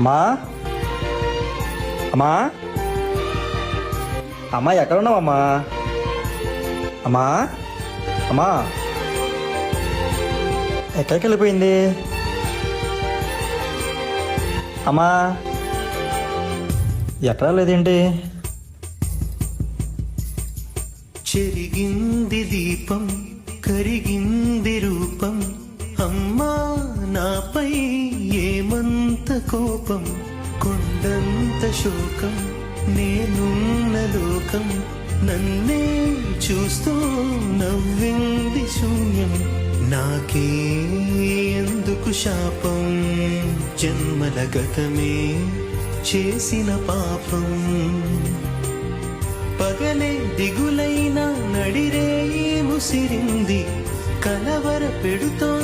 అమ్మా అమ్మా అమ్మా ఎక్కడ ఉన్నావమ్మా? అమ్మా అమ్మా ఎక్కడికి వెళ్ళిపోయింది అమ్మా? ఎక్కడా లేదేంటి? చెరిగింది దీపం, కరిగింది రూపం, అమ్మా నాపై ఏమంత కోపం, కొండంత శోకం, నేనున్న లోకం, నన్నే చూస్తూ నవ్వింది శూన్యం. నాకే ఎందుకు శాపం, జన్మల గతమే చేసిన పాపం. పగలే దిగులైన నడిరే ముసిరింది, కలవర పెడుతోంది.